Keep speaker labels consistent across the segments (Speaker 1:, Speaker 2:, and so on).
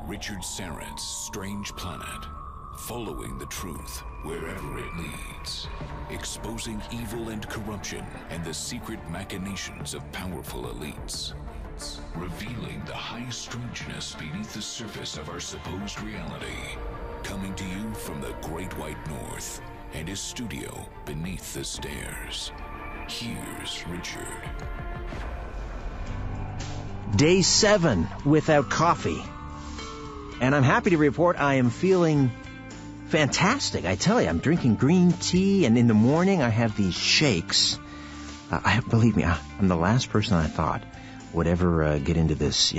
Speaker 1: Richard Saren's Strange Planet. Following the truth wherever it leads. Exposing evil and corruption and the secret machinations of powerful elites. Revealing the high strangeness beneath the surface of our supposed reality. Coming to you from the Great White North and his studio beneath the stairs. Here's Richard.
Speaker 2: Day 7 without coffee. And I'm happy to report I am feeling fantastic. I tell you, I'm drinking green tea, and in the morning I have these shakes. Believe me, I'm the last person I thought would ever get into this,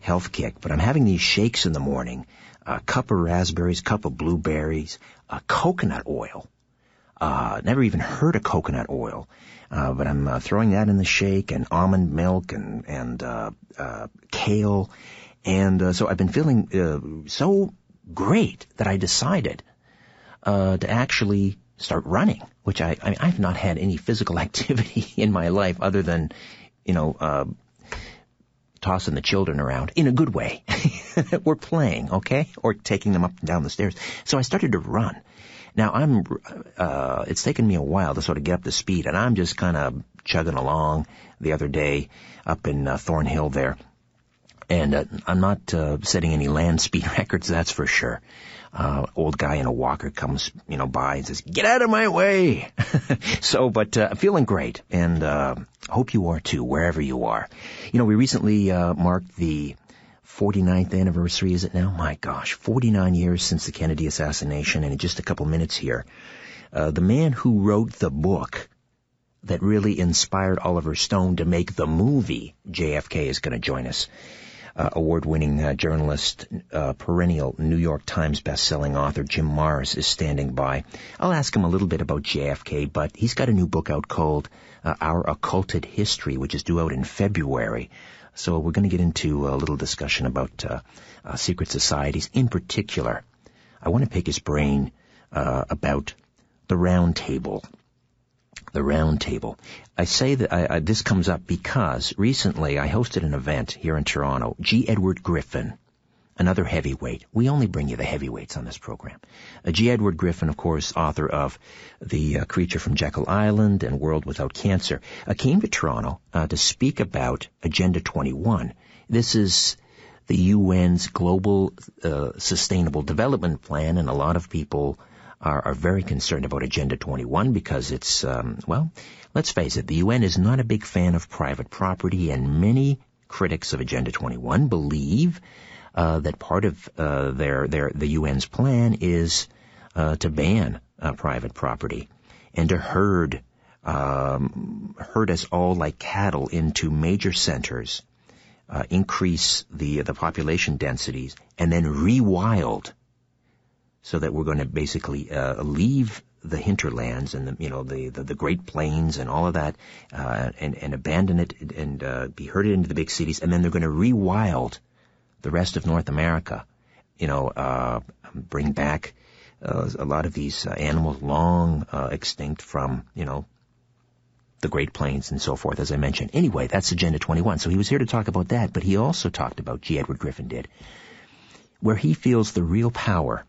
Speaker 2: health kick. But I'm having these shakes in the morning. A cup of raspberries, cup of blueberries, coconut oil. Never even heard of coconut oil. But I'm throwing that in the shake, and almond milk and kale. And so I've been feeling so great that I decided to actually start running, which I've not had any physical activity in my life other than, tossing the children around in a good way. We're playing, okay? Or taking them up and down the stairs. So I started to run. Now it's taken me a while to sort of get up to speed, and I'm just kind of chugging along the other day up in Thornhill there. And I'm not setting any land speed records, that's for sure. Old guy in a walker comes, by and says, "Get out of my way!" But I'm feeling great, and hope you are too, wherever you are. We recently marked the 49th anniversary, is it now? My gosh, 49 years since the Kennedy assassination, and in just a couple minutes here, the man who wrote the book that really inspired Oliver Stone to make the movie JFK is going to join us. Award-winning journalist, perennial New York Times best-selling author Jim Marrs is standing by. I'll ask him a little bit about JFK, but he's got a new book out called Our Occulted History, which is due out in February. So we're going to get into a little discussion about secret societies. In particular, I want to pick his brain about the Round Table. The Round Table. I say that this comes up because recently I hosted an event here in Toronto. G. Edward Griffin, another heavyweight. We only bring you the heavyweights on this program. G. Edward Griffin, of course, author of The Creature from Jekyll Island and World Without Cancer, came to Toronto to speak about Agenda 21. This is the UN's Global Sustainable Development Plan, and a lot of people are very concerned about Agenda 21 because it's, let's face it, the UN is not a big fan of private property, and many critics of Agenda 21 believe that part of the UN's plan is to ban private property and to herd us all like cattle into major centers, increase the population densities, and then rewild, so that we're going to basically leave the hinterlands and the Great Plains and all of that, and abandon it and be herded into the big cities, and then they're going to rewild the rest of North America. Bring back a lot of these animals long extinct from the Great Plains and so forth, as I mentioned. Anyway, that's Agenda 21. So he was here to talk about that, but he also talked about, G. Edward Griffin did, where he feels the real power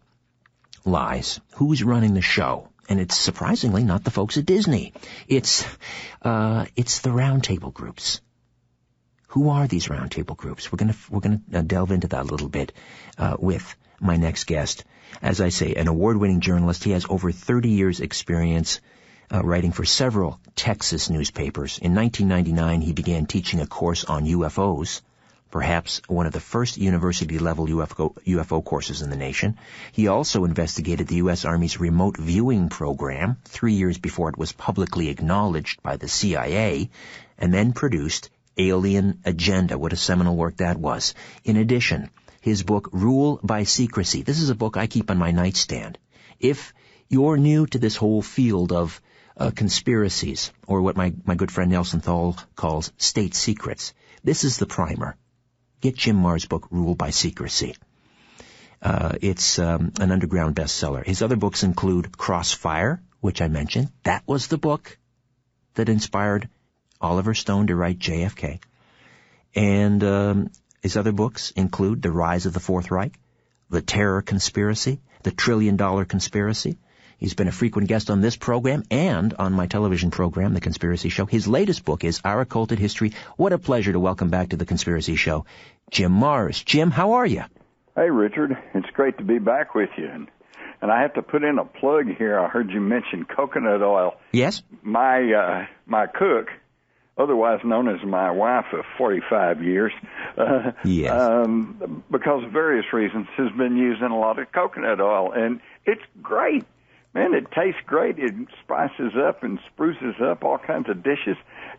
Speaker 2: lies. Who's running the show? And it's surprisingly not the folks at Disney. It's the roundtable groups. Who are these roundtable groups? We're gonna delve into that a little bit with my next guest. As I say, an award-winning journalist. He has over 30 years' experience writing for several Texas newspapers. In 1999, he began teaching a course on UFOs, perhaps one of the first university-level UFO courses in the nation. He also investigated the U.S. Army's remote viewing program 3 years before it was publicly acknowledged by the CIA, and then produced Alien Agenda. What a seminal work that was. In addition, his book, Rule by Secrecy. This is a book I keep on my nightstand. If you're new to this whole field of conspiracies, or what my good friend Nelson Thal calls state secrets, this is the primer. Get Jim Marrs' book, Rule by Secrecy. It's an underground bestseller. His other books include Crossfire, which I mentioned. That was the book that inspired Oliver Stone to write JFK. And His other books include The Rise of the Fourth Reich, The Terror Conspiracy, The $1 Trillion Conspiracy. He's been a frequent guest on this program and on my television program, The Conspiracy Show. His latest book is Our Occulted History. What a pleasure to welcome back to The Conspiracy Show, Jim Marrs. Jim, how are you?
Speaker 3: Hey, Richard. It's great to be back with you. And I have to put in a plug here. I heard you mention coconut oil.
Speaker 2: Yes?
Speaker 3: My cook, otherwise known as my wife of 45 years,
Speaker 2: yes.
Speaker 3: because of various reasons, has been using a lot of coconut oil. And it's great. Man, it tastes great. It spices up and spruces up all kinds of dishes,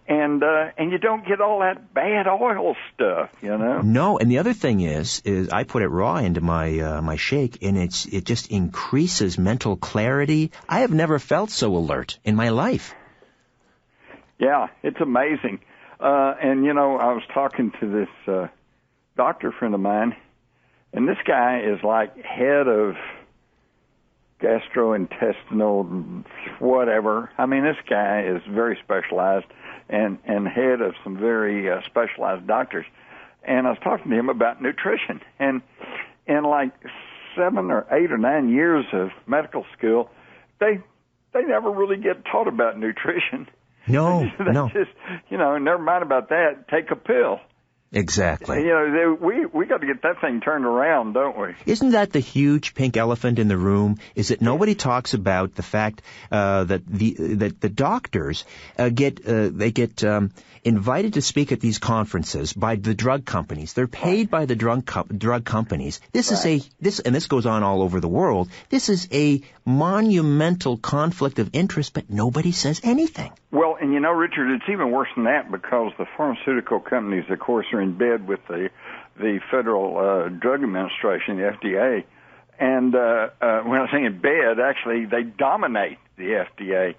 Speaker 3: and you don't get all that bad oil stuff, you know.
Speaker 2: No, and the other thing is I put it raw into my shake, and it just increases mental clarity. I have never felt so alert in my life.
Speaker 3: Yeah, it's amazing. And you know, I was talking to this doctor friend of mine, and this guy is like head of gastrointestinal whatever. I mean, this guy is very specialized and head of some very specialized doctors. And I was talking to him about nutrition. And in like 7 or 8 or 9 years of medical school, they never really get taught about nutrition.
Speaker 2: No, no.
Speaker 3: Just, you know, never mind about that, take a pill.
Speaker 2: Exactly.
Speaker 3: You know, we got to get that thing turned around, don't we?
Speaker 2: Isn't that the huge pink elephant in the room? Is that nobody talks about the fact that the doctors get invited to speak at these conferences by the drug companies. They're paid by the drug companies. This is this goes on all over the world. This is a monumental conflict of interest, but nobody says anything.
Speaker 3: Well, and you know, Richard, it's even worse than that because the pharmaceutical companies, of course, are in bed with the Federal Drug Administration, the FDA. And when I say in bed, actually, they dominate the FDA,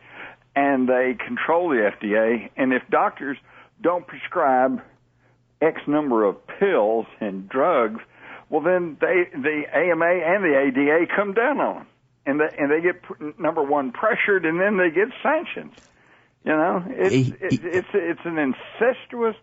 Speaker 3: and they control the FDA. And if doctors don't prescribe X number of pills and drugs, well, then the AMA and the ADA come down on them, and they get, number one, pressured, and then they get sanctions. You know, it's an incestuous,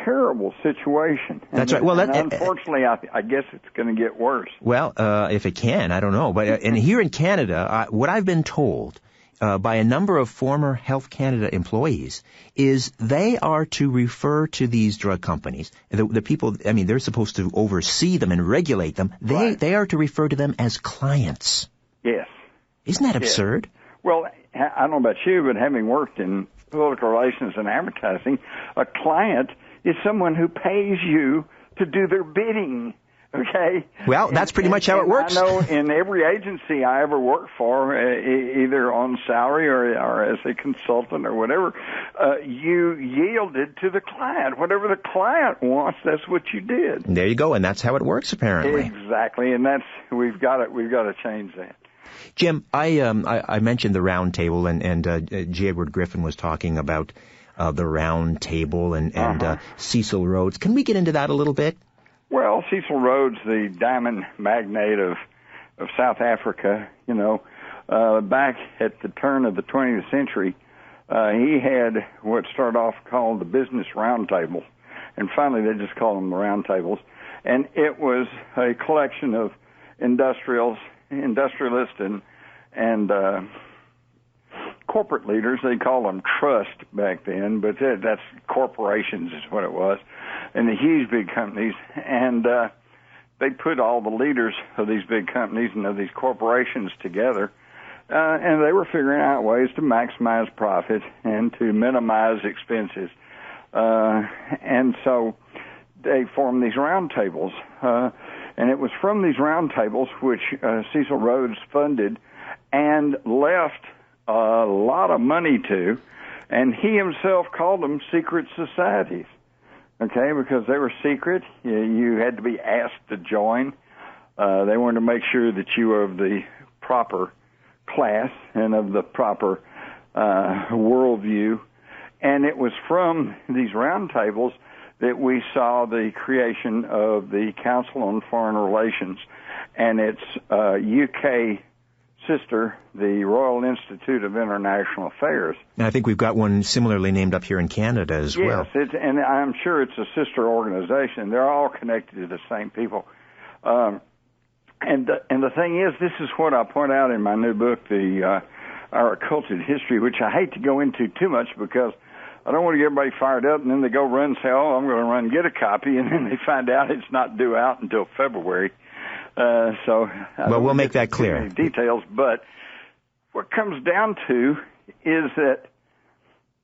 Speaker 3: terrible situation.
Speaker 2: That's right. Well,
Speaker 3: unfortunately, I guess it's going to get worse.
Speaker 2: Well, if it can, I don't know. But and here in Canada, what I've been told by a number of former Health Canada employees is they are to refer to these drug companies, the people. I mean, they're supposed to oversee them and regulate them. They are to refer to them as clients.
Speaker 3: Yes.
Speaker 2: Isn't that absurd?
Speaker 3: Well, I don't know about you, but having worked in political relations and advertising, a client is someone who pays you to do their bidding, okay?
Speaker 2: Well, that's pretty much how it works.
Speaker 3: I know in every agency I ever worked for, either on salary or as a consultant or whatever, you yielded to the client. Whatever the client wants, that's what you did.
Speaker 2: There you go, and that's how it works, apparently.
Speaker 3: Exactly, and we've got to change that.
Speaker 2: Jim, I mentioned the round table, and G. Edward Griffin was talking about the round table and Cecil Rhodes. Can we get into that a little bit?
Speaker 3: Well, Cecil Rhodes, the diamond magnate of South Africa, you know, back at the turn of the 20th century, he had what started off called the Business Roundtable, and finally they just called them the Round Tables, and it was a collection of industrialists and corporate leaders. They called them trust back then, but that's corporations is what it was, and the huge big companies. And they put all the leaders of these big companies and of these corporations together, and they were figuring out ways to maximize profit and to minimize expenses. And so they formed these round tables. And it was from these round tables which Cecil Rhodes funded and left a lot of money to, and he himself called them secret societies, okay, because they were secret. You had to be asked to join. They wanted to make sure that you were of the proper class and of the proper worldview. And it was from these round tables that we saw the creation of the Council on Foreign Relations and its UK sister, the Royal Institute of International Affairs.
Speaker 2: And I think we've got one similarly named up here in Canada as well.
Speaker 3: Yes, and I'm sure it's a sister organization. They're all connected to the same people. And the thing is, this is what I point out in my new book, Our Occulted History, which I hate to go into too much because I don't want to get everybody fired up, and then they go run and say, I'm going to run and get a copy, and then they find out it's not due out until February. Well,
Speaker 2: we'll make that clear.
Speaker 3: Details, but what comes down to is that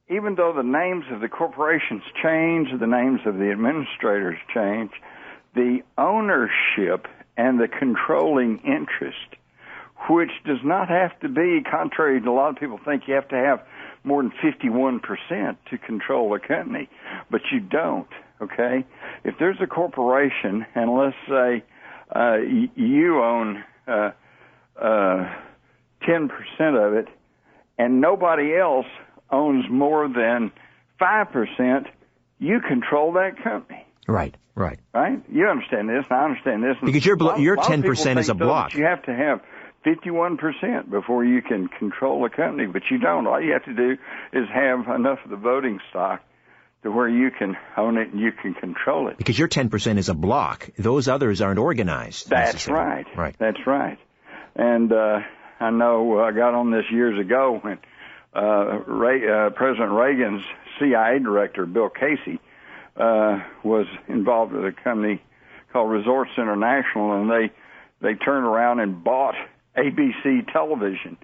Speaker 3: even though the names of the corporations change, the names of the administrators change, the ownership and the controlling interest, which does not have to be, contrary to a lot of people think you have to have more than 51% to control a company, but you don't, okay? If there's a corporation, and let's say you own 10% of it, and nobody else owns more than 5%, you control that company.
Speaker 2: Right.
Speaker 3: Right? You understand this, and I understand this.
Speaker 2: Because your 10% is a block.
Speaker 3: You have to have 51% before you can control a company, but you don't. All you have to do is have enough of the voting stock to where you can own it and you can control it.
Speaker 2: Because your 10% is a block. Those others aren't organized.
Speaker 3: That's right.
Speaker 2: Right.
Speaker 3: That's right. And I know I got on this years ago when President Reagan's CIA director, Bill Casey, was involved with a company called Resorts International, and they turned around and bought ABC television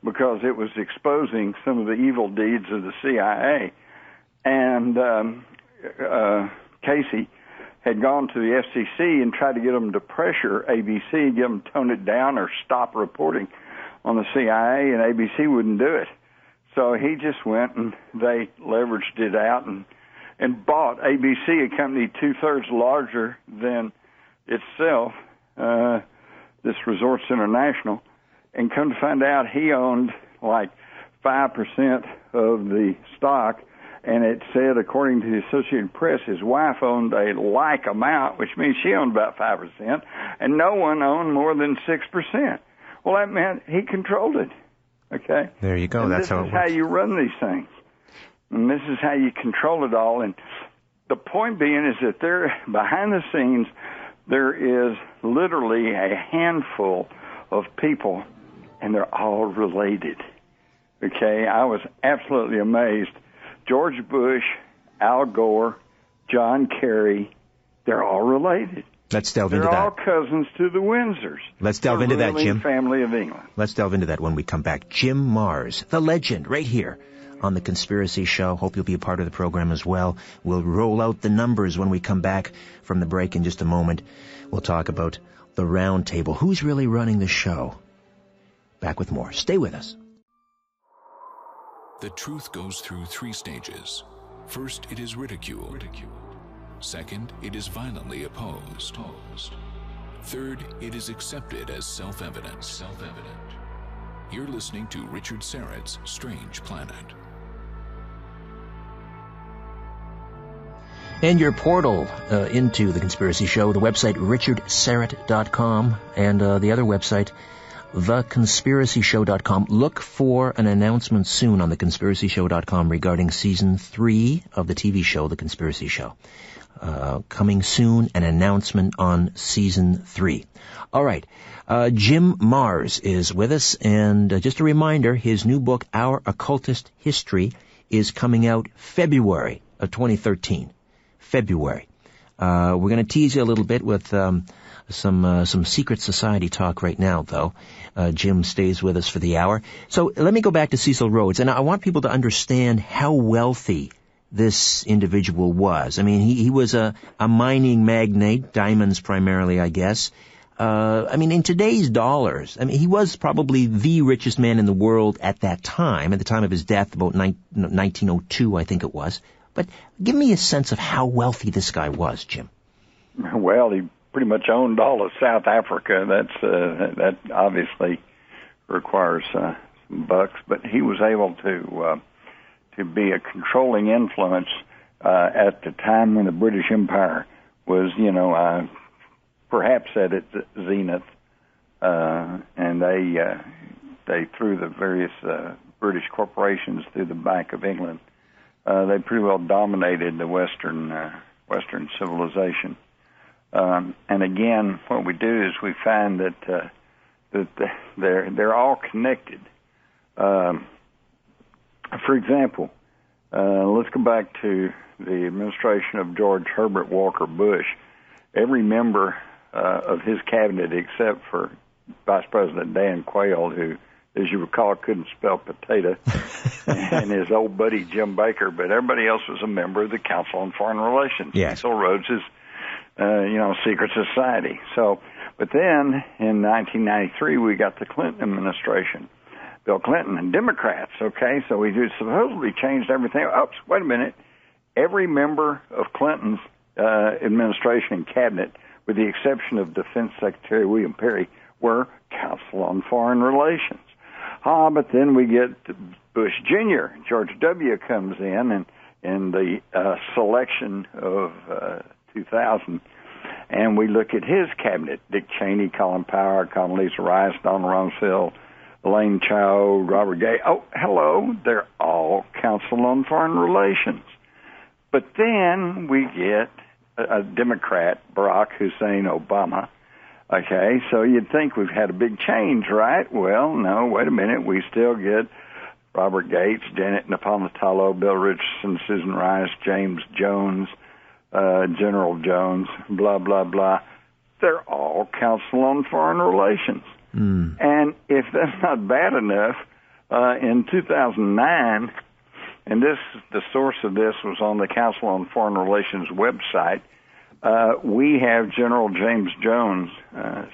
Speaker 3: because it was exposing some of the evil deeds of the CIA. And Casey had gone to the FCC and tried to get them to pressure ABC, get them to tone it down or stop reporting on the CIA, and ABC wouldn't do it. So he just went and they leveraged it out and bought ABC, a company 2/3 larger than itself, this Resorts International, and come to find out he owned like 5% of the stock, and it said, according to the Associated Press, his wife owned a like amount, which means she owned about 5%, and no one owned more than 6%. Well, that meant he controlled it, okay?
Speaker 2: There you go.
Speaker 3: And
Speaker 2: that's how it works.
Speaker 3: This is how you run these things, and this is how you control it all. And the point being is that there, behind the scenes, there is literally a handful of people, and they're all related. Okay, I was absolutely amazed. George Bush, Al Gore, John Kerry, they're all related.
Speaker 2: Let's delve into that.
Speaker 3: They're all cousins to the Windsors.
Speaker 2: Let's delve into that, Jim.
Speaker 3: Family of England.
Speaker 2: Let's delve into that when we come back. Jim Marrs, the legend, right here on The Conspiracy Show. Hope you'll be a part of the program as well. We'll roll out the numbers when we come back from the break in just a moment. We'll talk about the round table. Who's really running the show? Back with more. Stay with us.
Speaker 1: The truth goes through 3 stages. First, it is ridiculed. Second, it is violently opposed. Third, it is accepted as self-evident. You're listening to Richard Syrett's Strange Planet.
Speaker 2: And your portal into The Conspiracy Show, the website richardsyrett.com, and the other website, theconspiracyshow.com. Look for an announcement soon on theconspiracyshow.com regarding Season 3 of the TV show, The Conspiracy Show. Coming soon, an announcement on Season 3. All right. Jim Marrs is with us, and just a reminder, his new book, Our Occultist History, is coming out February of 2013. February. We're going to tease you a little bit with some secret society talk right now, though. Jim stays with us for the hour. So let me go back to Cecil Rhodes, and I want people to understand how wealthy this individual was. I mean, he was a mining magnate, diamonds primarily, I guess. I mean, in today's dollars, I mean, he was probably the richest man in the world at that time, at the time of his death, about 1902, I think it was. But give me a sense of how wealthy this guy was, Jim.
Speaker 3: Well, he pretty much owned all of South Africa. That obviously requires some bucks, but he was able to be a controlling influence at the time when the British Empire was, perhaps at its zenith, and they they through the various British corporations through the Bank of England, they pretty well dominated the Western civilization. And again, what we do is we find that they're all connected. For example, let's go back to the administration of George Herbert Walker Bush. Every member of his cabinet, except for Vice President Dan Quayle, who, as you recall, couldn't spell potato, and his old buddy Jim Baker, but everybody else was a member of the Council on Foreign Relations.
Speaker 2: Yes.
Speaker 3: Cecil Rhodes is, secret society. So, but then in 1993 we got the Clinton administration, Bill Clinton and Democrats. Okay, so we supposedly changed everything. Oops, wait a minute. Every member of Clinton's administration and cabinet, with the exception of Defense Secretary William Perry, were Council on Foreign Relations. But then we get Bush Jr. George W. comes in the selection of 2000, and we look at his cabinet: Dick Cheney, Colin Powell, Condoleezza Rice, Donald Rumsfeld, Elaine Chao, Robert Gates. Oh, hello, they're all Council on Foreign Relations. But then we get a Democrat, Barack Hussein Obama. Okay, so you'd think we've had a big change, right? Well, no, wait a minute. We still get Robert Gates, Janet Napolitano, Bill Richardson, Susan Rice, James Jones, General Jones, blah, blah, blah. They're all Council on Foreign Relations. Mm. And if that's not bad enough, in 2009, and the source of this was on the Council on Foreign Relations website, we have General James Jones,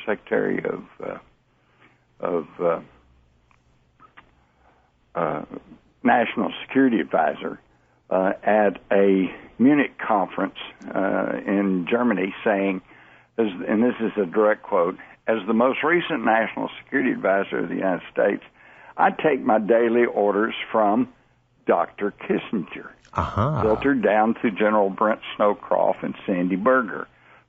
Speaker 3: Secretary of National Security Advisor, at a Munich conference in Germany, saying, and this is a direct quote, "As the most recent National Security Advisor of the United States, I take my daily orders from Dr. Kissinger." Filtered down to General Brent Snowcroft and Sandy Berger,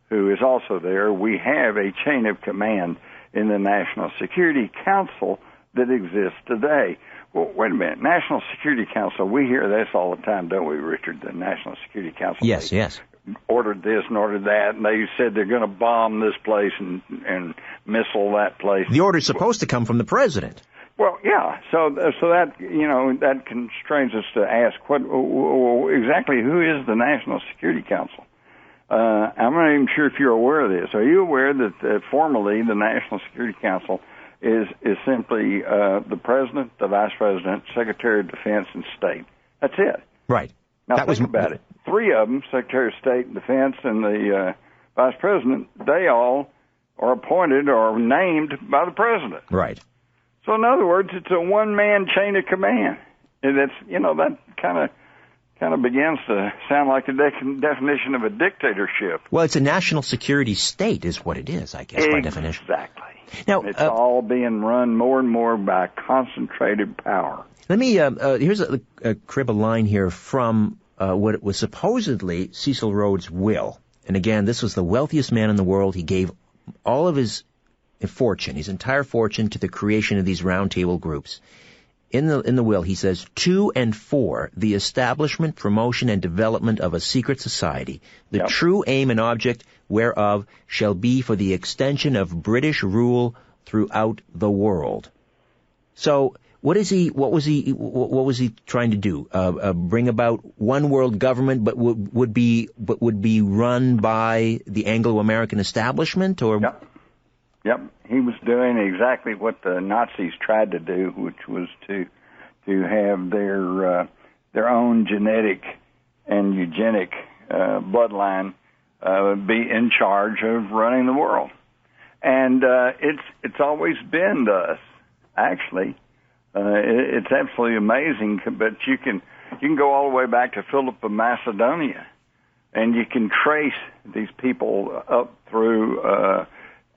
Speaker 3: who is also there. We have a chain of command in the National Security Council that exists today. Well, wait a minute. National Security Council, we hear this all the time, don't we, Richard? The National Security Council.
Speaker 2: Yes, yes.
Speaker 3: Ordered this and ordered that, and they said they're going to bomb this place and missile that place.
Speaker 2: The order's supposed to come from the president.
Speaker 3: Well, yeah. So that that constrains us to ask exactly who is the National Security Council. I'm not even sure if you're aware of this. Are you aware that formally the National Security Council is simply the president, the vice president, secretary of defense, and state? That's it.
Speaker 2: Right.
Speaker 3: Now think about it. Three of them, Secretary of State and Defense and the vice president, they all are appointed or named by the president.
Speaker 2: Right.
Speaker 3: So in other words, it's a one-man chain of command. And that's, that kind of begins to sound like the definition of a dictatorship.
Speaker 2: Well, it's a national security state is what it is, I guess, by definition.
Speaker 3: Exactly.
Speaker 2: Now,
Speaker 3: it's all being run more and more by concentrated power.
Speaker 2: Let me, here's a crib a line here from what was supposedly Cecil Rhodes' will. And again, this was the wealthiest man in the world. He gave all of his fortune, his entire fortune, to the creation of these roundtable groups. In the will, he says, "To and for the establishment, promotion, and development of a secret society, the true aim and object whereof shall be for the extension of British rule throughout the world." So, what was he trying to do? Bring about one world government, but would be run by the Anglo-American establishment, or?
Speaker 3: Yep, he was doing exactly what the Nazis tried to do, which was to have their own genetic and eugenic bloodline be in charge of running the world, and it's always been thus. Actually, it's absolutely amazing. But you can go all the way back to Philip of Macedonia, and you can trace these people up through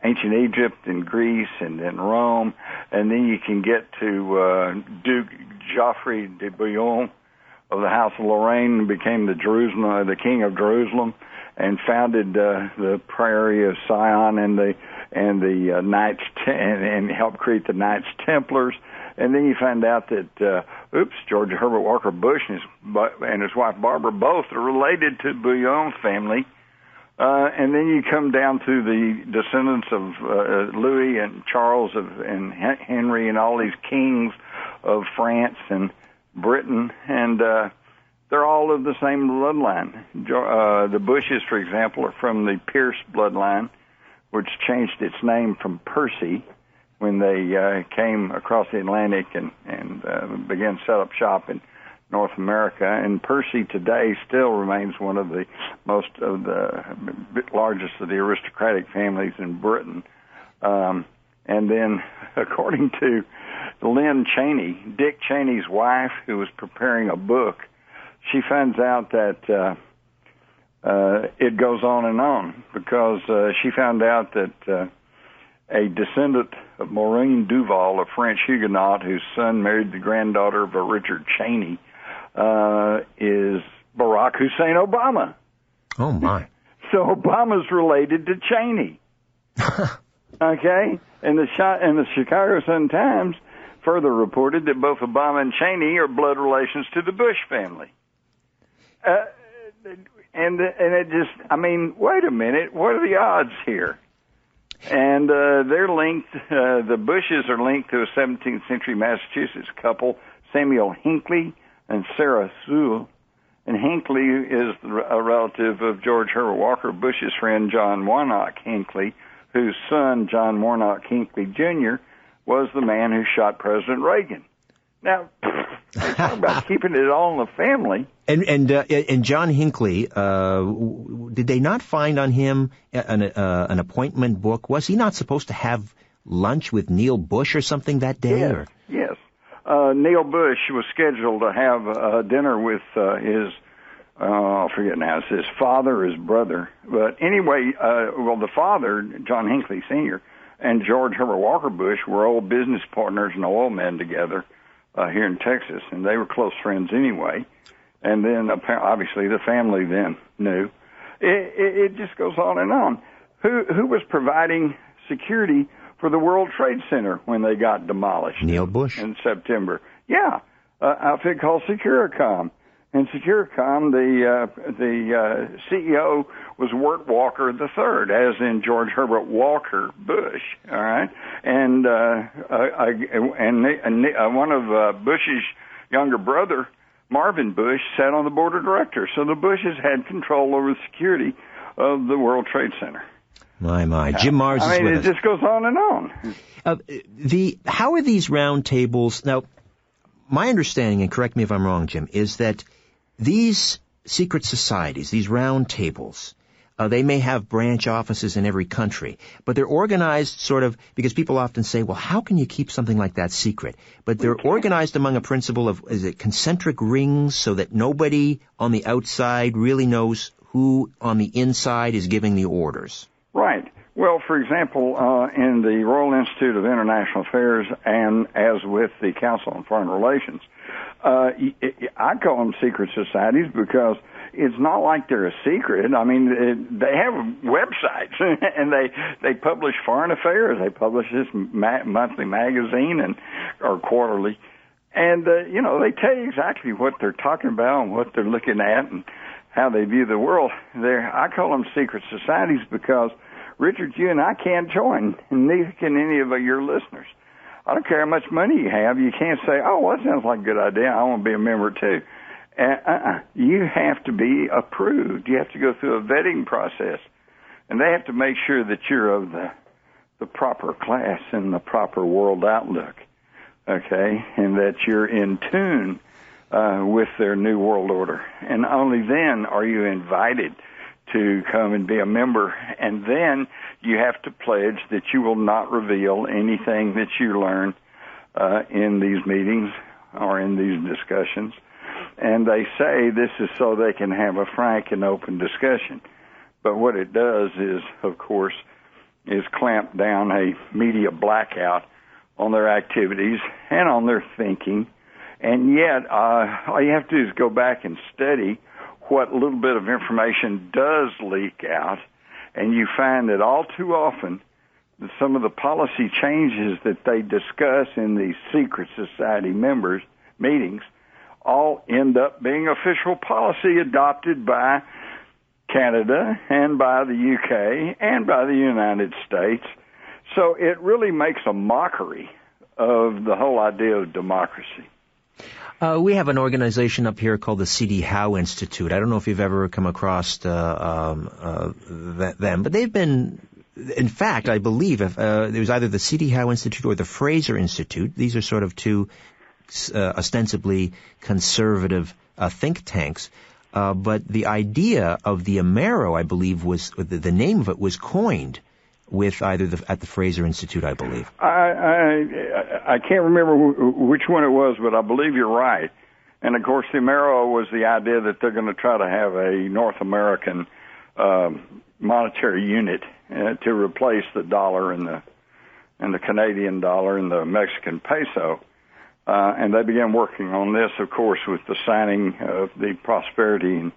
Speaker 3: ancient Egypt and Greece and then Rome, and then you can get to Duke Geoffrey de Bouillon, of the House of Lorraine and became the king of Jerusalem, and founded the Priory of Sion and the Knights and helped create the Knights Templars. And then you find out that George Herbert Walker Bush and his wife Barbara both are related to the Bouillon family. And then you come down to the descendants of Louis and Charles and Henry and all these kings of France and Britain, and they're all of the same bloodline. The Bushes, for example, are from the Pierce bloodline, which changed its name from Percy when they came across the Atlantic and began to set up shop in North America. And Percy today still remains one of the largest of the aristocratic families in Britain. And then, according to Lynn Cheney, Dick Cheney's wife, who was preparing a book, she finds out that it goes on, because she found out that a descendant of Maureen Duval, a French Huguenot whose son married the granddaughter of a Richard Cheney, is Barack Hussein Obama.
Speaker 2: Oh, my.
Speaker 3: So Obama's related to Cheney. Okay? And the Chicago Sun-Times further reported that both Obama and Cheney are blood relations to the Bush family. And it just, wait a minute, what are the odds here? And they're linked, the Bushes are linked to a 17th century Massachusetts couple, Samuel Hinckley and Sarah Sewell. And Hinckley is a relative of George Herbert Walker Bush's friend John Warnock Hinckley, whose son, John Warnock Hinckley Jr., was the man who shot President Reagan. Now, talk about keeping it all in the family.
Speaker 2: And John Hinckley, did they not find on him an appointment book? Was he not supposed to have lunch with Neil Bush or something that day?
Speaker 3: Yes. Neil Bush was scheduled to have dinner with I forget now, it's his father or his brother. But anyway, the father, John Hinckley Sr., and George Herbert Walker Bush were old business partners and oil men together here in Texas, and they were close friends anyway. And then, obviously, the family then knew. It just goes on and on. Who was providing security for the World Trade Center when they got demolished?
Speaker 2: Neil Bush.
Speaker 3: In September. Yeah, outfit called Securicom. And Securicom, the CEO was Wirt Walker III, as in George Herbert Walker Bush. All right, and one of Bush's younger brother, Marvin Bush, sat on the board of directors. So the Bushes had control over the security of the World Trade Center.
Speaker 2: My. Jim Mars is with us.
Speaker 3: It just goes on and on.
Speaker 2: How are these round tables? Now, my understanding, and correct me if I'm wrong, Jim, is that these secret societies, these round tables, they may have branch offices in every country, but they're organized sort of, because people often say, well, how can you keep something like that secret? But they're organized among a principle of, is it concentric rings, so that nobody on the outside really knows who on the inside is giving the orders? Right.
Speaker 3: Well, for example, in the Royal Institute of International Affairs, and as with the Council on Foreign Relations, I call them secret societies because it's not like they're a secret. They have websites and they publish foreign affairs. They publish this monthly magazine or quarterly, and they tell you exactly what they're talking about and what they're looking at and how they view the world. I call them secret societies because, Richard, you and I can't join, and neither can any of your listeners. I don't care how much money you have. You can't say, oh, well, that sounds like a good idea. I want to be a member, too. You have to be approved. You have to go through a vetting process, and they have to make sure that you're of the proper class and the proper world outlook, okay, and that you're in tune with their new world order. And only then are you invited to come and be a member, and then you have to pledge that you will not reveal anything that you learn in these meetings or in these discussions. And they say this is so they can have a frank and open discussion. But what it does is, of course, is clamp down a media blackout on their activities and on their thinking, And yet, all you have to do is go back and study what little bit of information does leak out, and you find that all too often, some of the policy changes that they discuss in these secret society members' meetings all end up being official policy adopted by Canada and by the UK and by the United States. So it really makes a mockery of the whole idea of democracy.
Speaker 2: We have an organization up here called the C.D. Howe Institute. I don't know if you've ever come across them, but they've been, in fact, I believe it was either the C.D. Howe Institute or the Fraser Institute. These are sort of two ostensibly conservative think tanks. But the idea of the Amero, I believe, was the name of it was coined with either at the Fraser Institute, I believe.
Speaker 3: I can't remember which one it was, but I believe you're right. And of course, the Amero was the idea that they're going to try to have a North American monetary unit to replace the dollar and the Canadian dollar and the Mexican peso. And they began working on this, of course, with the signing of the Prosperity and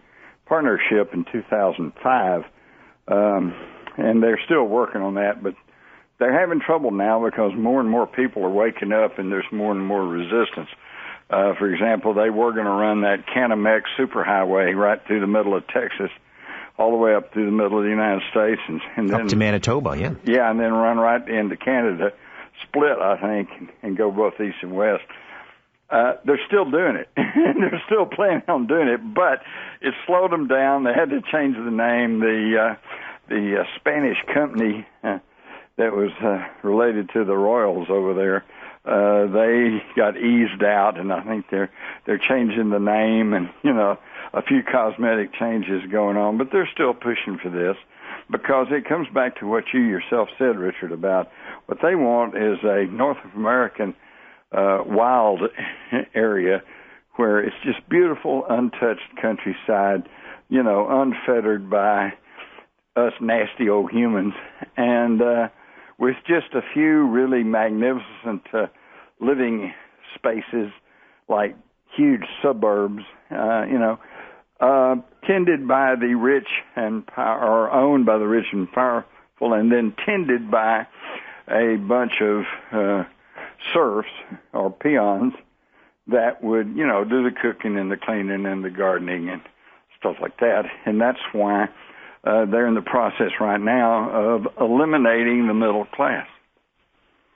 Speaker 3: Partnership in 2005. And they're still working on that, but they're having trouble now because more and more people are waking up and there's more and more resistance. For example, they were going to run that Canamex superhighway right through the middle of Texas, all the way up through the middle of the United States. And then,
Speaker 2: up to Manitoba, yeah.
Speaker 3: Yeah, and then run right into Canada, split, I think, and go both east and west. They're still doing it. They're still planning on doing it, but it slowed them down. They had to change the name. The Spanish company that was related to the royals over there, they got eased out, and I think they're changing the name and, a few cosmetic changes going on, but they're still pushing for this because it comes back to what you yourself said, Richard, about what they want is a North American wild area where it's just beautiful, untouched countryside, unfettered by us nasty old humans, and with just a few really magnificent living spaces like huge suburbs, tended by the rich and or owned by the rich and powerful, and then tended by a bunch of serfs or peons that would, do the cooking and the cleaning and the gardening and stuff like that. And that's why they're in the process right now of eliminating the middle class.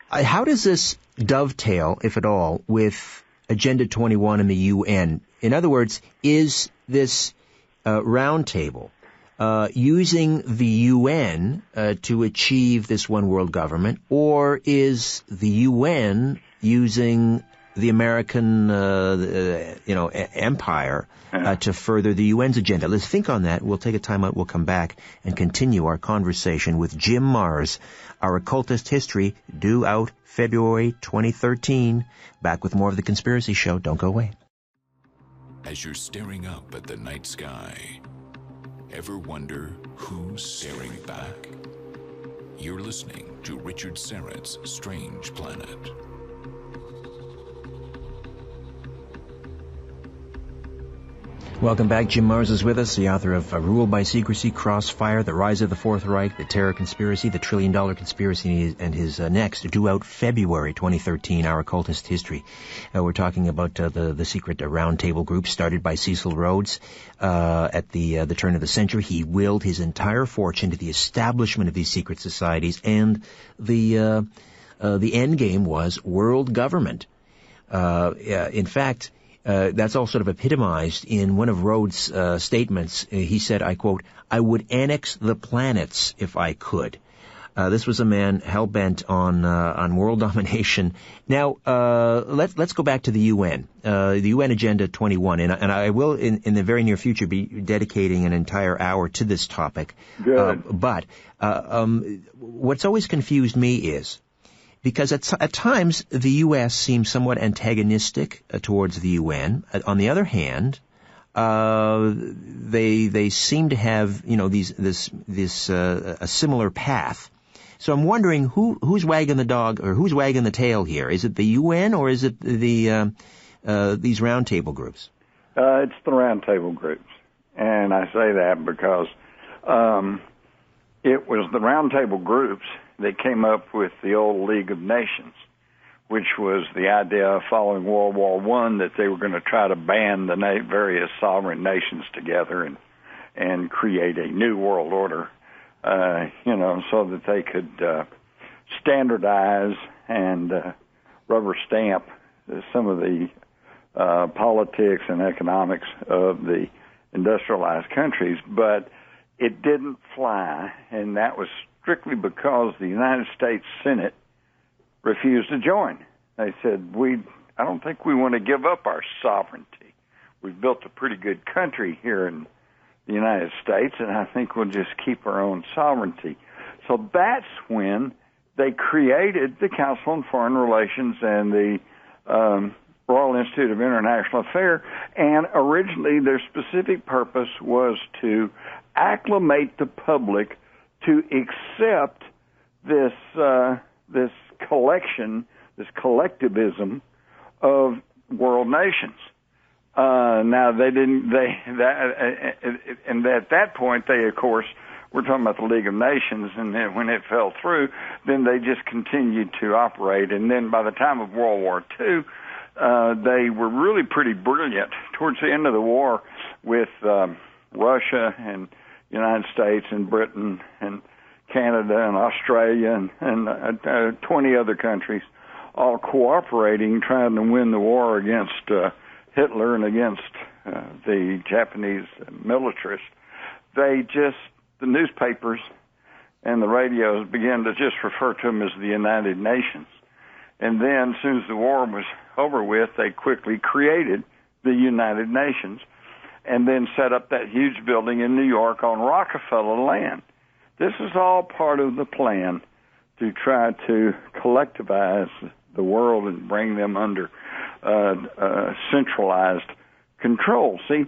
Speaker 2: How does this dovetail, if at all, with Agenda 21 and the UN? In other words, is this roundtable using the UN to achieve this one world government, or is the UN using the American, empire to further the UN's agenda? Let's think on that. We'll take a time out. We'll come back and continue our conversation with Jim Marrs, our occultist history, due out February 2013. Back with more of The Conspiracy Show. Don't go away.
Speaker 1: As you're staring up at the night sky, ever wonder who's staring back? You're listening to Richard Syrett's Strange Planet.
Speaker 2: Welcome back. Jim Marrs is with us, the author of Rule by Secrecy, Crossfire, The Rise of the Fourth Reich, The Terror Conspiracy, The $1 Trillion Conspiracy, and his next, due out February 2013, Our Occultist History. We're talking about the secret roundtable group started by Cecil Rhodes at the turn of the century. He willed his entire fortune to the establishment of these secret societies, and the end game was world government. In fact, that's all sort of epitomized in one of Rhodes' statements. He said, I quote, "I would annex the planets if I could." This was a man hell-bent on world domination. Now, let's go back to the UN, the UN Agenda 21, and I will in the very near future be dedicating an entire hour to this topic.
Speaker 3: Good.
Speaker 2: But what's always confused me is, because at times the U.S. seems somewhat antagonistic towards the UN. On the other hand, they seem to have a similar path. So I'm wondering who's wagging the dog or who's wagging the tail here. Is it the UN or is it the these roundtable groups?
Speaker 3: It's the roundtable groups. And I say that because it was the roundtable groups that came up with the old League of Nations, which was the idea following World War I that they were going to try to band the various sovereign nations together and create a new world order, so that they could standardize and rubber stamp some of the politics and economics of the industrialized countries. But it didn't fly, and that was strictly because the United States Senate refused to join. They said, I don't think we want to give up our sovereignty. We've built a pretty good country here in the United States, and I think we'll just keep our own sovereignty. So that's when they created the Council on Foreign Relations and the Royal Institute of International Affairs, and originally their specific purpose was to acclimate the public to accept this collection, this collectivism of world nations. Now they didn't. And at that point, they of course were talking about the League of Nations, and then when it fell through, then they just continued to operate. And then by the time of World War II, they were really pretty brilliant towards the end of the war with Russia and United States and Britain and Canada and Australia and 20 other countries all cooperating, trying to win the war against Hitler and against the Japanese militarists. The newspapers and the radios began to just refer to them as the United Nations. And then, as soon as the war was over with, they quickly created the United Nations and then set up that huge building in New York on Rockefeller land. This is all part of the plan to try to collectivize the world and bring them under centralized control. See,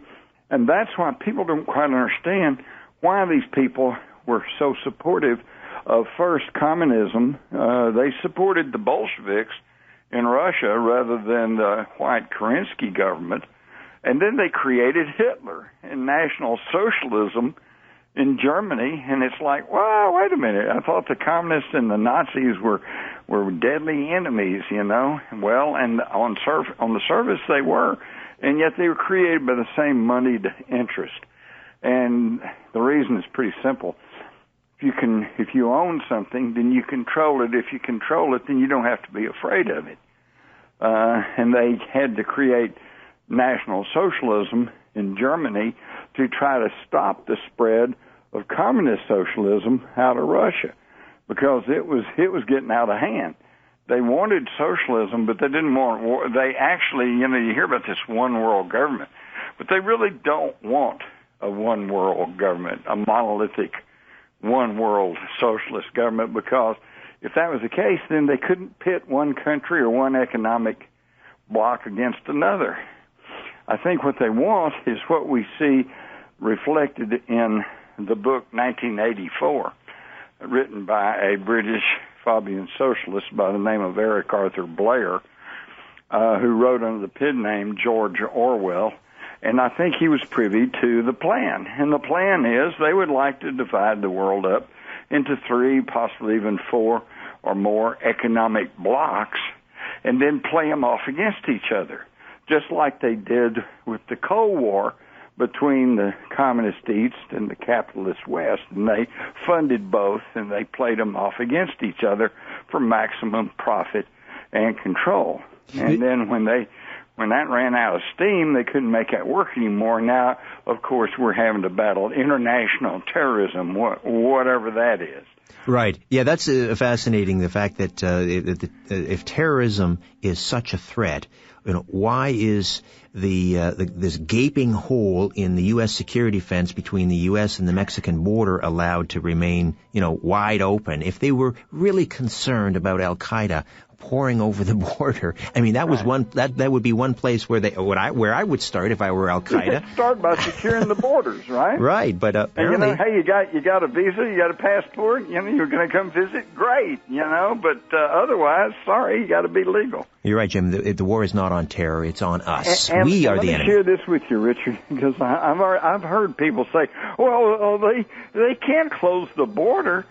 Speaker 3: and that's why people don't quite understand why these people were so supportive of first communism. They supported the Bolsheviks in Russia rather than the white Kerensky government. And then they created Hitler and National Socialism in Germany, and it's like, wow, wait a minute. I thought the communists and the Nazis were deadly enemies, Well, and on the surface they were, and yet they were created by the same moneyed interest. And the reason is pretty simple. If you own something, then you control it. If you control it, then you don't have to be afraid of it. And they had to create National Socialism in Germany to try to stop the spread of communist socialism out of Russia, because it was getting out of hand. They wanted socialism, but they didn't want war. They actually, you hear about this one world government, but they really don't want a one world government, a monolithic one world socialist government, because if that was the case, then they couldn't pit one country or one economic bloc against another. I think what they want is what we see reflected in the book 1984, written by a British Fabian socialist by the name of Eric Arthur Blair, who wrote under the pen name George Orwell. And I think he was privy to the plan. And the plan is they would like to divide the world up into 3, possibly even 4 or more economic blocks, and then play them off against each other, just like they did with the Cold War between the communist East and the capitalist West. And they funded both, and they played them off against each other for maximum profit and control. And then when that ran out of steam, they couldn't make that work anymore. Now, of course, we're having to battle international terrorism, whatever that is.
Speaker 2: Right. Yeah, that's fascinating, the fact that if terrorism is such a threat, why is this gaping hole in the U.S. security fence between the U.S. and the Mexican border allowed to remain, wide open? If they were really concerned about Al-Qaeda pouring over the border. I mean, that was that would be one place where where I would start if I were Al Qaeda.
Speaker 3: Start by securing the borders, right?
Speaker 2: Right, but apparently,
Speaker 3: and, hey, you got a visa, you got a passport, you're going to come visit, great, but otherwise, sorry, you got to be legal.
Speaker 2: You're right, Jim. The war is not on terror; it's on us.
Speaker 3: And
Speaker 2: we are the enemy.
Speaker 3: Let me share this with you, Richard, because I've heard people say, "Well, they can't close the border."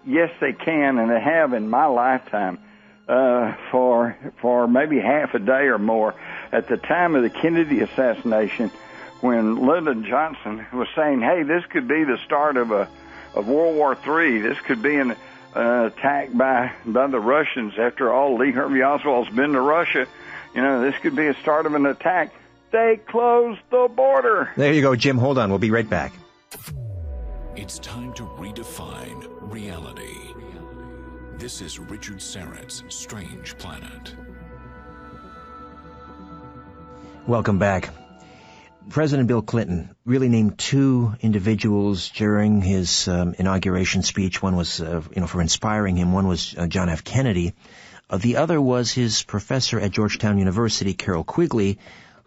Speaker 3: Yes, they can, and they have in my lifetime for maybe half a day or more. At the time of the Kennedy assassination, when Lyndon Johnson was saying, "Hey, this could be the start of World War III. This could be an attack by the Russians. After all, Lee Harvey Oswald's been to Russia. This could be a start of an attack." They closed the border.
Speaker 2: There you go, Jim. Hold on. We'll be right back.
Speaker 1: It's time to redefine reality. This is Richard Syrett's Strange Planet. Welcome
Speaker 2: back. President Bill Clinton really named two individuals during his inauguration speech. One was, for inspiring him. One was John F. Kennedy. The other was his professor at Georgetown University, Carroll Quigley,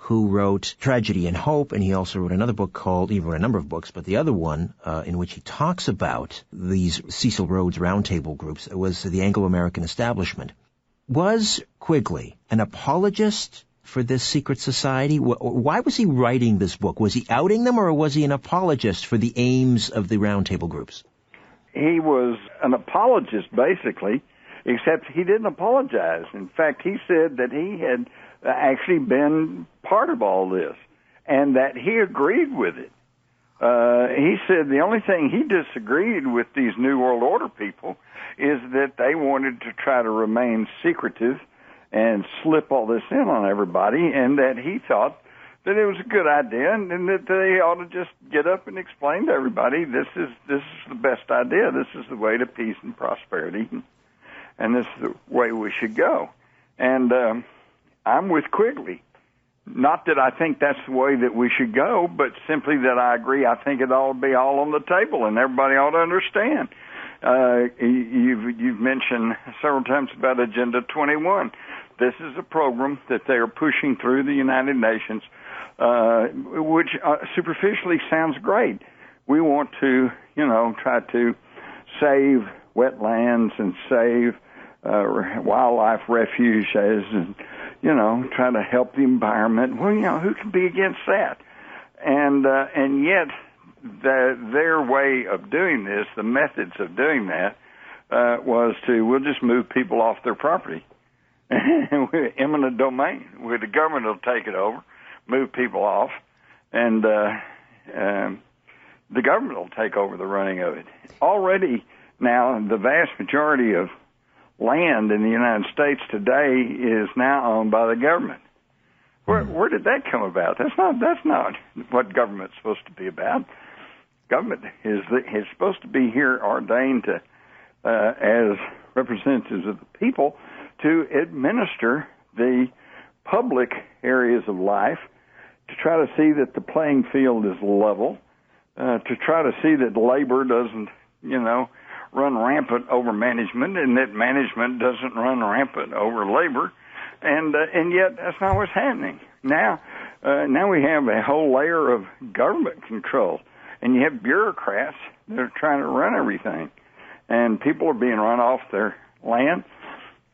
Speaker 2: who wrote Tragedy and Hope, and he also wrote another book he wrote a number of books, but the other one in which he talks about these Cecil Rhodes roundtable groups was the Anglo-American establishment. Was Quigley an apologist for this secret society? Why was he writing this book? Was he outing them, or was he an apologist for the aims of the roundtable groups?
Speaker 3: He was an apologist, basically, except he didn't apologize. In fact, he said that he had actually been part of all this, and that he agreed with it. He said the only thing he disagreed with these New World Order people is that they wanted to try to remain secretive and slip all this in on everybody, and that he thought that it was a good idea, and that they ought to just get up and explain to everybody, this is the best idea, this is the way to peace and prosperity, and this is the way we should go. And I'm with Quigley. Not that I think that's the way that we should go, but simply that I agree. I think it ought to be all on the table, and everybody ought to understand. You've mentioned several times about Agenda 21. This is a program that they are pushing through the United Nations, which superficially sounds great. We want to, try to save wetlands and save wildlife refuges and, try to help the environment. Well, who can be against that? And yet their way of doing this, the methods of doing that, was we'll just move people off their property. Eminent domain, where the government will take it over, move people off, and the government will take over the running of it. Already now, the vast majority of land in the United States today is now owned by the government. Where did that come about? That's not what government's supposed to be about. Government is supposed to be here ordained to, as representatives of the people, to administer the public areas of life, to try to see that the playing field is level, to try to see that labor doesn't, run rampant over management, and that management doesn't run rampant over labor, and yet that's not what's happening. Now we have a whole layer of government control, and you have bureaucrats that are trying to run everything, and people are being run off their land.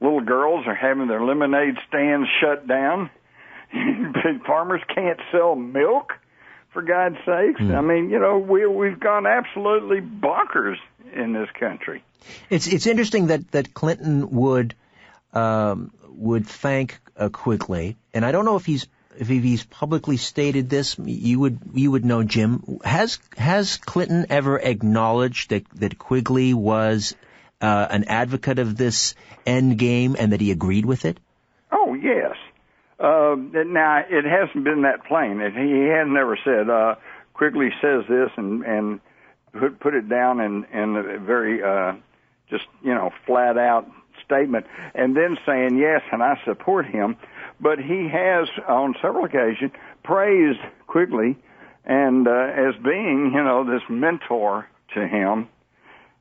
Speaker 3: Little girls are having their lemonade stands shut down. Farmers can't sell milk, for God's sakes. I mean, we've gone absolutely bonkers in this country.
Speaker 2: It's interesting that Clinton would thank Quigley, and I don't know if he's publicly stated this. You would know, Jim. Has Clinton ever acknowledged that Quigley was an advocate of this end game and that he agreed with it?
Speaker 3: Oh, yes. Now, it hasn't been that plain. He has never said, Quigley says this and put it down in a very, flat out statement, and then saying, yes, and I support him. But he has, on several occasions, praised Quigley and as being, this mentor to him.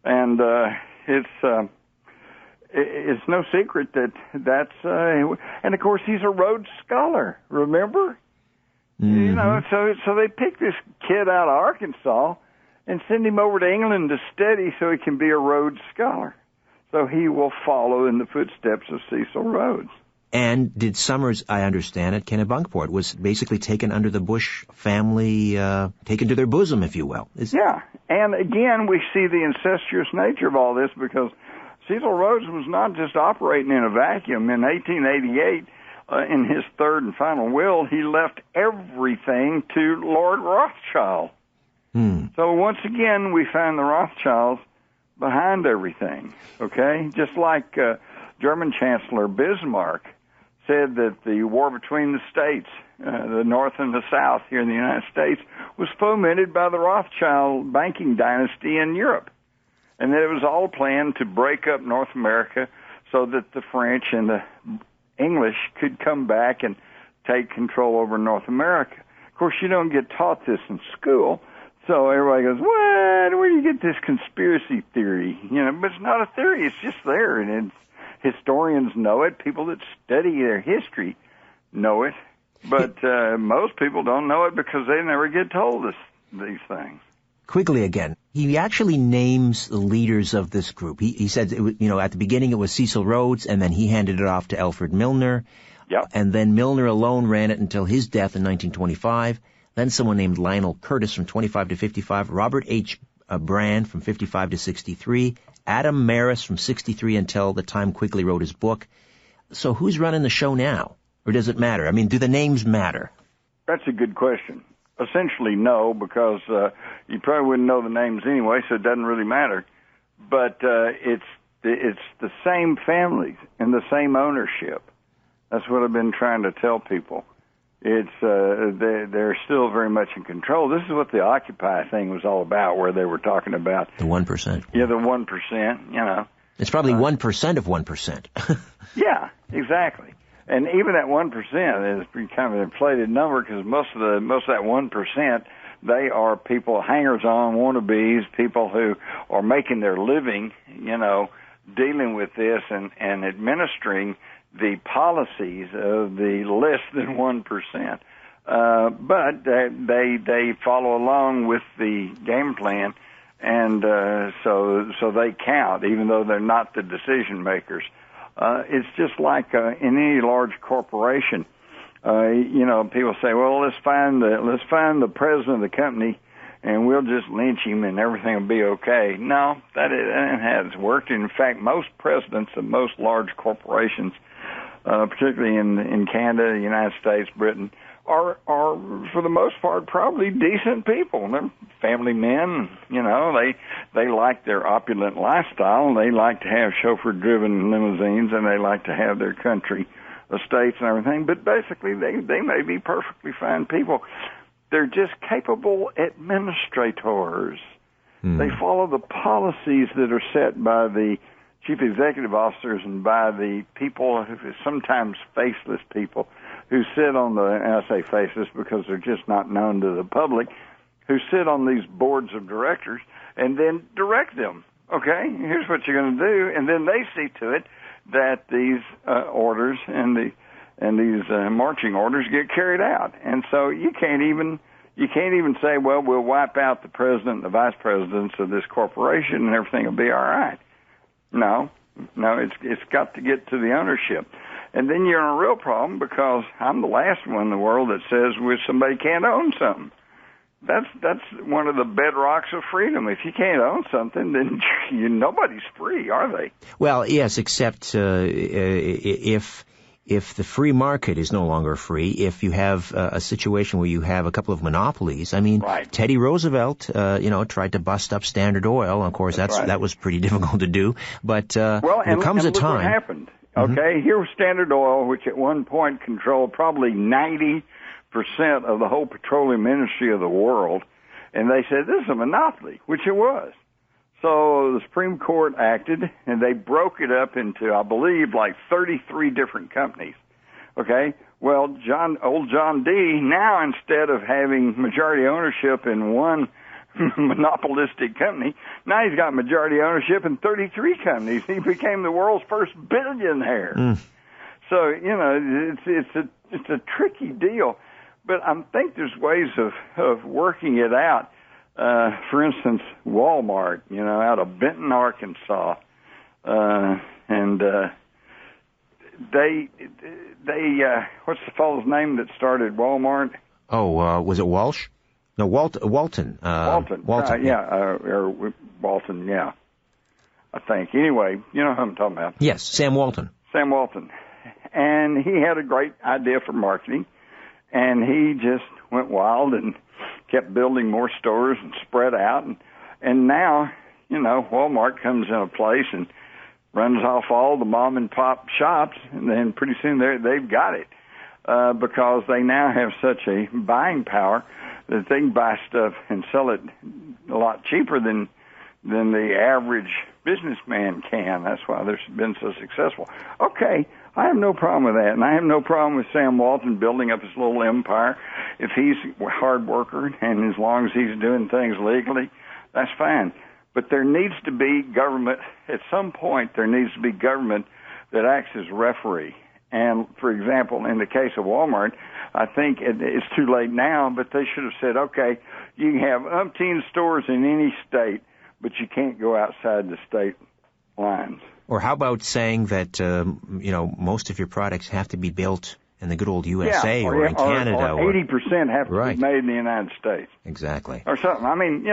Speaker 3: And it's no secret that's and of course he's a Rhodes Scholar. Remember, you know, so they pick this kid out of Arkansas and send him over to England to study so he can be a Rhodes Scholar. So he will follow in the footsteps of Cecil Rhodes.
Speaker 2: And did Summers, I understand it, Kennebunkport, was basically taken under the Bush family, taken to their bosom, if you will.
Speaker 3: Yeah, and again, we see the incestuous nature of all this because Cecil Rhodes was not just operating in a vacuum. In 1888, in his third and final will, he left everything to Lord Rothschild. So once again, we find the Rothschilds behind everything, okay? Just like German Chancellor Bismarck said that the war between the states, the North and the South here in the United States, was fomented by the Rothschild banking dynasty in Europe. And that it was all planned to break up North America so that the French and the English could come back and take control over North America. Of course, you don't get taught this in school, so everybody goes, what? Where do you get this conspiracy theory? You know, but it's not a theory. It's just there, and historians know it. People that study their history know it, but most people don't know it because they never get told these things.
Speaker 2: Quigley again. He actually names the leaders of this group. He said, at the beginning it was Cecil Rhodes, and then he handed it off to Alfred Milner.
Speaker 3: Yep.
Speaker 2: And then Milner alone ran it until his death in 1925. Then someone named Lionel Curtis from 25 to 55, Robert H. Brand from 55 to 63, Adam Maris from 63 until the time Quigley wrote his book. So who's running the show now? Or does it matter? I mean, do the names matter?
Speaker 3: That's a good question. Essentially, no, because you probably wouldn't know the names anyway, so it doesn't really matter. But it's the same families and the same ownership. That's what I've been trying to tell people. It's they're still very much in control. This is what the Occupy thing was all about, where they were talking about
Speaker 2: the 1%.
Speaker 3: Yeah, the 1%. You know,
Speaker 2: it's probably 1% of 1%.
Speaker 3: Yeah, exactly. And even that 1% is kind of an inflated number because most of that 1%, they are people, hangers-on, wannabes, people who are making their living, you know, dealing with this and administering the policies of the less than 1%. But they follow along with the game plan, and so they count, even though they're not the decision makers. It's just like in any large corporation. People say, "Well, let's find the president of the company, and we'll just lynch him, and everything will be okay." No, that has worked. In fact, most presidents of most large corporations, particularly in Canada, the United States, Britain, are for the most part probably decent people. They're family men. You know, they like their opulent lifestyle. They like to have chauffeur-driven limousines, and they like to have their country estates and everything. But basically, they may be perfectly fine people. They're just capable administrators. They follow the policies that are set by the chief executive officers and by the people, sometimes faceless people, who sit on and I say faceless because they're just not known to the public, who sit on these boards of directors and then direct them. Okay, here's what you're going to do, and then they see to it that these orders and these marching orders get carried out. And so you can't even say, well, we'll wipe out the president and the vice presidents of this corporation and everything will be all right. No, it's got to get to the ownership. And then you're in a real problem because I'm the last one in the world that says somebody can't own something. That's one of the bedrocks of freedom. If you can't own something, then nobody's free, are they?
Speaker 2: Well, yes, except if the free market is no longer free, if you have a situation where you have a couple of monopolies. I mean, right. Teddy Roosevelt, tried to bust up Standard Oil. Of course, that was pretty difficult to do. But there comes a time.
Speaker 3: What happened? Okay, here was Standard Oil, which at one point controlled probably 90% of the whole petroleum industry of the world, and they said this is a monopoly, which it was. So the Supreme Court acted, and they broke it up into, I believe, like 33 different companies. Okay, well, old John D. now, instead of having majority ownership in one monopolistic company. Now he's got majority ownership in 33 companies. He became the world's first billionaire. So, it's a tricky deal. But I think there's ways of working it out. For instance, Walmart, out of Benton, Arkansas, and they what's the fellow's name that started Walmart?
Speaker 2: Oh, was it Walsh? No, Walton. Walton.
Speaker 3: Walton, or Walton, yeah. I think. Anyway, you know who I'm talking about.
Speaker 2: Yes, Sam Walton.
Speaker 3: Sam Walton. And he had a great idea for marketing, and he just went wild and kept building more stores and spread out. And now, Walmart comes in a place and runs off all the mom and pop shops, and then pretty soon they've got it because they now have such a buying power that they can buy stuff and sell it a lot cheaper than the average businessman can. That's why they've been so successful. Okay, I have no problem with that, and I have no problem with Sam Walton building up his little empire. If he's a hard worker and as long as he's doing things legally, that's fine. But there needs to be government. At some point, there needs to be government that acts as referee. And, for example, in the case of Walmart, I think it's too late now, but they should have said, okay, you can have umpteen stores in any state, but you can't go outside the state lines.
Speaker 2: Or how about saying that, most of your products have to be built in the good old USA or in Canada.
Speaker 3: Or 80% have to be made in the United States.
Speaker 2: Exactly.
Speaker 3: Or something. I mean,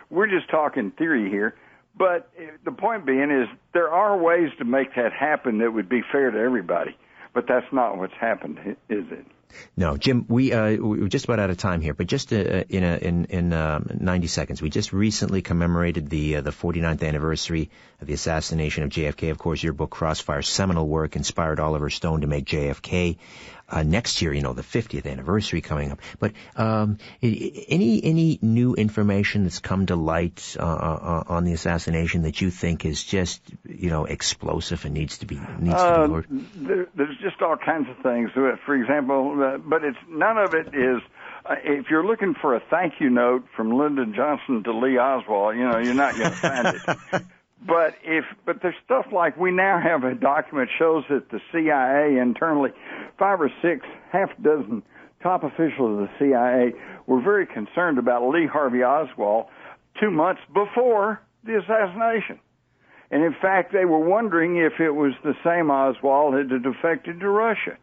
Speaker 3: we're just talking theory here. But the point being is there are ways to make that happen that would be fair to everybody. But that's not what's happened, is it?
Speaker 2: No, Jim, we're just about out of time here, but just in 90 seconds, we just recently commemorated the 49th anniversary of the assassination of JFK. Of course, your book, Crossfire, seminal work, inspired Oliver Stone to make JFK. Next year, the 50th anniversary coming up. But any new information that's come to light on the assassination that you think is just explosive and needs to be heard?
Speaker 3: There's just all kinds of things. For example, but none of it is. If you're looking for a thank you note from Lyndon Johnson to Lee Oswald, you're not going to find it. But there's stuff like we now have a document shows that the CIA internally, 5 or 6, half a dozen top officials of the CIA were very concerned about Lee Harvey Oswald 2 months before the assassination. And in fact, they were wondering if it was the same Oswald that had defected to Russia.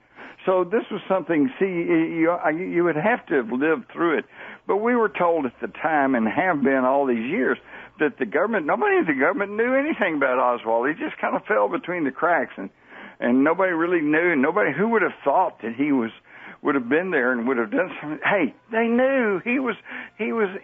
Speaker 3: So this was something, you would have to have lived through it. But we were told at the time, and have been all these years, that nobody in the government knew anything about Oswald. He just kind of fell between the cracks, and nobody really knew. Nobody who would have thought that he would have been there and would have done something. Hey, they knew he was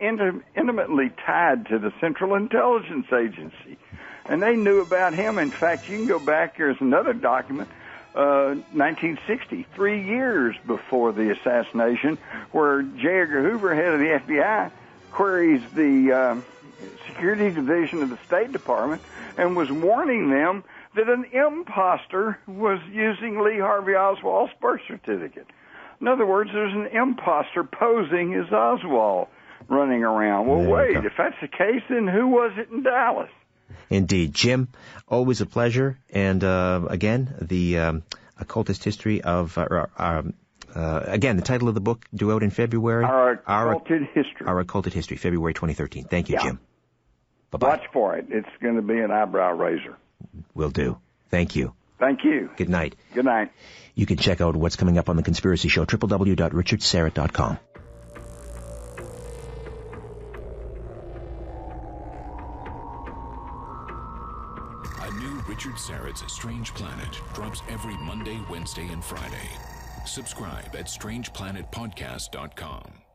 Speaker 3: intimately tied to the Central Intelligence Agency, and they knew about him. In fact, you can go back. Here's another document. 1960, 3 years before the assassination, where J. Edgar Hoover, head of the FBI, queries the Security Division of the State Department and was warning them that an imposter was using Lee Harvey Oswald's birth certificate. In other words, there's an imposter posing as Oswald running around. Well, wait, if that's the case, then who was it in Dallas?
Speaker 2: Indeed. Jim, always a pleasure. And again, the occultist history of, again, the title of the book due out in February.
Speaker 3: Our occulted history.
Speaker 2: Our occulted history, February 2013. Thank you, Jim. Bye-bye.
Speaker 3: Watch for it. It's going to be an eyebrow raiser.
Speaker 2: Will do. Thank you.
Speaker 3: Thank you.
Speaker 2: Good night.
Speaker 3: Good night.
Speaker 2: You can check out what's coming up on The Conspiracy Show, www.richardsyrett.com.
Speaker 1: Richard Syrett's Strange Planet drops every Monday, Wednesday, and Friday. Subscribe at strangeplanetpodcast.com.